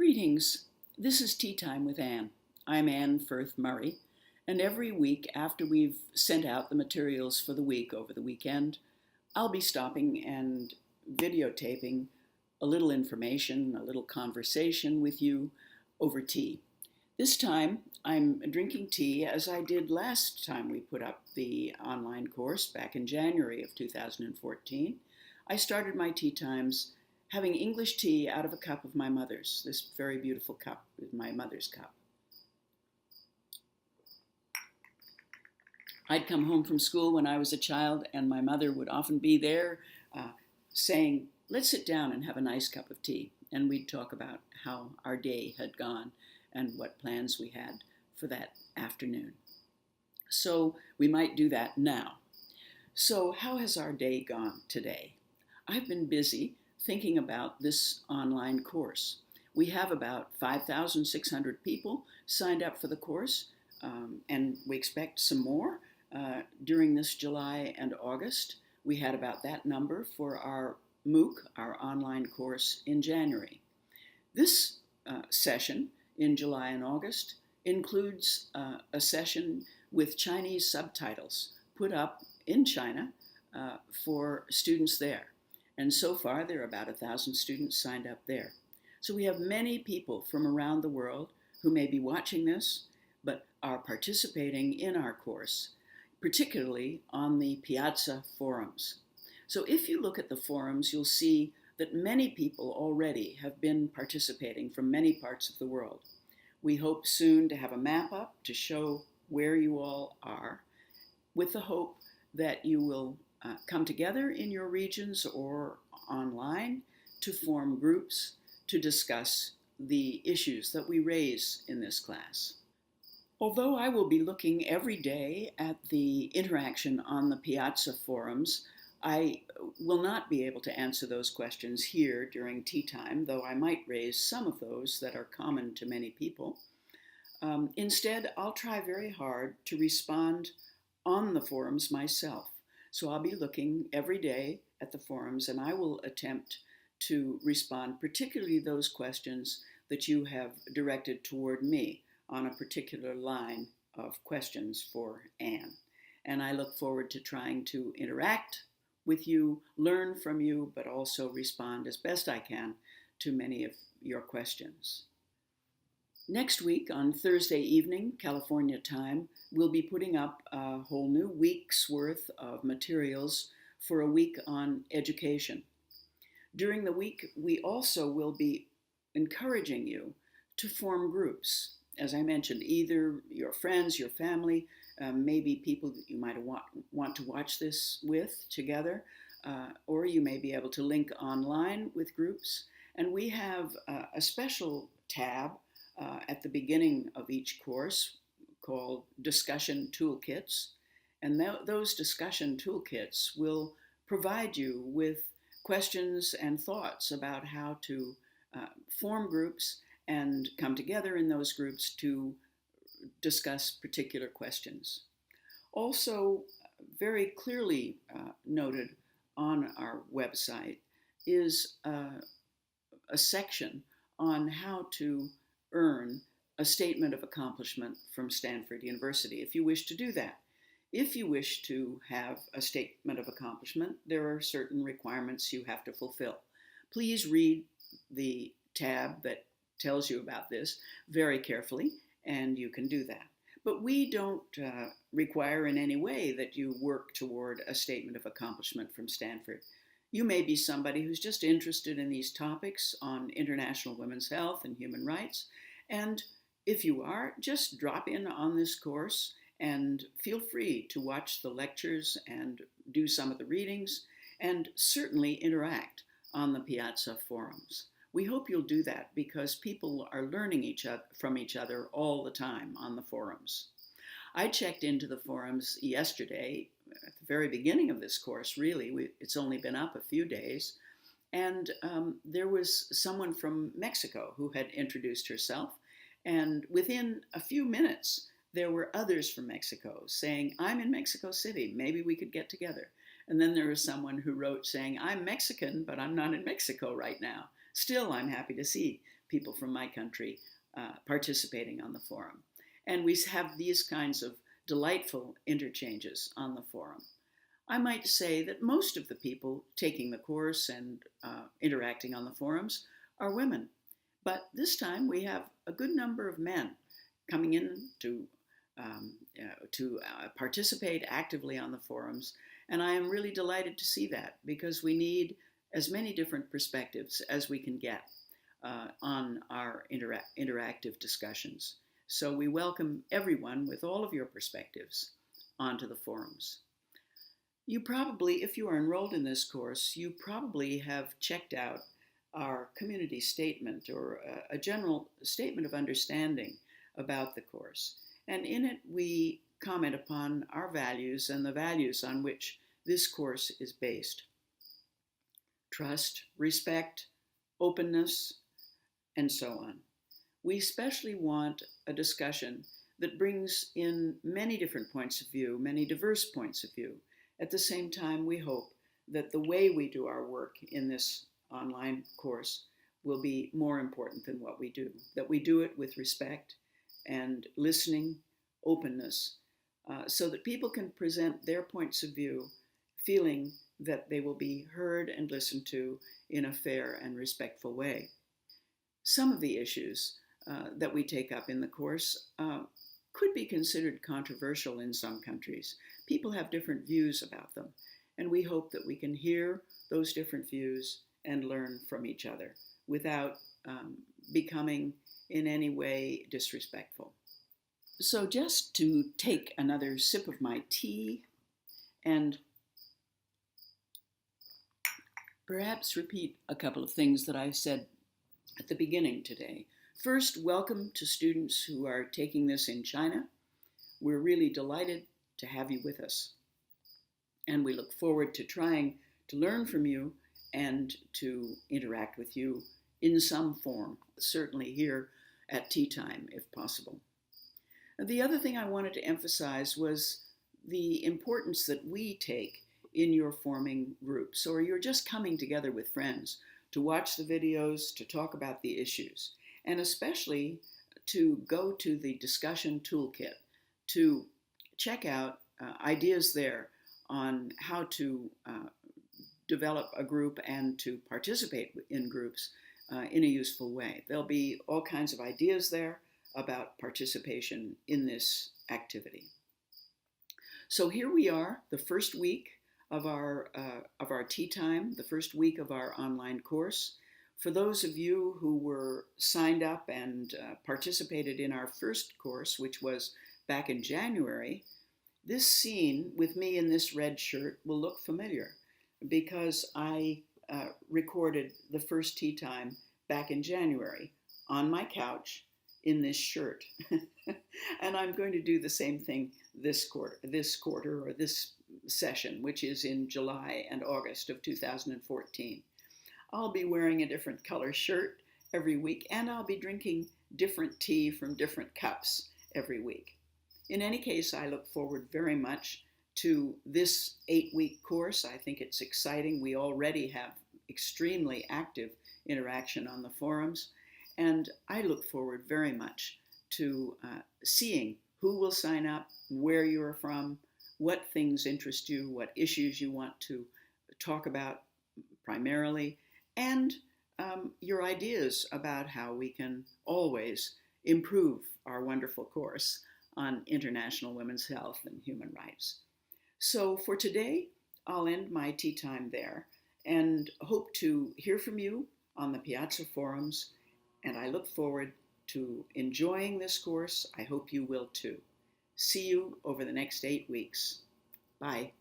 Greetings. This is Tea Time with Anne. I'm Anne Firth Murray, and every week after we've sent out the materials for the week over the weekend, I'll be stopping and videotaping a little information, a little conversation with you over tea. This time, I'm drinking tea as I did last time we put up the online course back in January of 2014. I started my tea times having English tea out of a cup of my mother's. This very beautiful cup is my mother's cup. I'd come home from school when I was a child, and my mother would often be there saying, "Let's sit down and have a nice cup of tea." And we'd talk about how our day had gone and what plans we had for that afternoon. So we might do that now. So how has our day gone today? I've been busy thinking about this online course. We have about 5,600 people signed up for the course, and we expect some more during this July and August. We had about that number for our MOOC, our online course, in January. This session in July and August includes a session with Chinese subtitles put up in China for students there. And so far, there are about 1,000 students signed up there. So we have many people from around the world who may be watching this, but are participating in our course, particularly on the Piazza forums. So if you look at the forums, you'll see that many people already have been participating from many parts of the world. We hope soon to have a map up to show where you all are, with the hope that you will come together in your regions or online to form groups to discuss the issues that we raise in this class. Although I will be looking every day at the interaction on the Piazza forums, I will not be able to answer those questions here during tea time, though I might raise some of those that are common to many people. Instead, I'll try very hard to respond on the forums myself. So I'll be looking every day at the forums, and I will attempt to respond, particularly those questions that you have directed toward me on a particular line of questions for Anne. And I look forward to trying to interact with you, learn from you, but also respond as best I can to many of your questions. Next week, on Thursday evening, California time, we'll be putting up a whole new week's worth of materials for a week on education. During the week, we also will be encouraging you to form groups. As I mentioned, either your friends, your family, maybe people that you might want to watch this with together, or you may be able to link online with groups. And we have a special tab at the beginning of each course called Discussion Toolkits. And those discussion toolkits will provide you with questions and thoughts about how to form groups and come together in those groups to discuss particular questions. Also, very clearly noted on our website is a section on how to earn a statement of accomplishment from Stanford University, if you wish to do that. If you wish to have a statement of accomplishment, there are certain requirements you have to fulfill. Please read the tab that tells you about this very carefully, and you can do that. But we don't require in any way that you work toward a statement of accomplishment from Stanford. You may be somebody who's just interested in these topics on international women's health and human rights, and if you are, just drop in on this course and feel free to watch the lectures and do some of the readings, and certainly interact on the Piazza forums. We hope you'll do that because people are learning from each other all the time on the forums. I checked into the forums yesterday, at the very beginning of this course, really. It's only been up a few days. And there was someone from Mexico who had introduced herself. And within a few minutes, there were others from Mexico saying, "I'm in Mexico City, maybe we could get together." And then there was someone who wrote saying, "I'm Mexican, but I'm not in Mexico right now." Still, I'm happy to see people from my country participating on the forum. And we have these kinds of delightful interchanges on the forum. I might say that most of the people taking the course and interacting on the forums are women. But this time we have a good number of men coming in to participate actively on the forums. And I am really delighted to see that, because we need as many different perspectives as we can get on our interactive discussions. So we welcome everyone with all of your perspectives onto the forums. You probably, if you are enrolled in this course, you probably have checked out our community statement, or a general statement of understanding about the course. And in it, we comment upon our values and the values on which this course is based: trust, respect, openness, and so on. We especially want a discussion that brings in many different points of view, many diverse points of view. At the same time, we hope that the way we do our work in this online course will be more important than what we do, that we do it with respect and listening, openness, so that people can present their points of view, feeling that they will be heard and listened to in a fair and respectful way. Some of the issues that we take up in the course could be considered controversial in some countries. People have different views about them, and we hope that we can hear those different views and learn from each other without becoming in any way disrespectful. So just to take another sip of my tea and perhaps repeat a couple of things that I said at the beginning today. First, welcome to students who are taking this in China. We're really delighted to have you with us. And we look forward to trying to learn from you and to interact with you in some form, certainly here at tea time, if possible. And the other thing I wanted to emphasize was the importance that we take in your forming groups, or you're just coming together with friends to watch the videos, to talk about the issues, and especially to go to the discussion toolkit to check out ideas there on how to develop a group and to participate in groups in a useful way. There'll be all kinds of ideas there about participation in this activity. So here we are, the first week of our tea time, the first week of our online course. For those of you who were signed up and participated in our first course, which was back in January, this scene with me in this red shirt will look familiar, because I recorded the first tea time back in January on my couch in this shirt. And I'm going to do the same thing this quarter or this session, which is in July and August of 2014. I'll be wearing a different color shirt every week, and I'll be drinking different tea from different cups every week. In any case, I look forward very much to this 8-week course. I think it's exciting. We already have extremely active interaction on the forums, and I look forward very much to seeing who will sign up, where you're from, what things interest you, what issues you want to talk about primarily, and your ideas about how we can always improve our wonderful course on international women's health and human rights. So for today, I'll end my tea time there and hope to hear from you on the Piazza forums, and I look forward to enjoying this course. I hope you will too. See you over the next 8 weeks. Bye.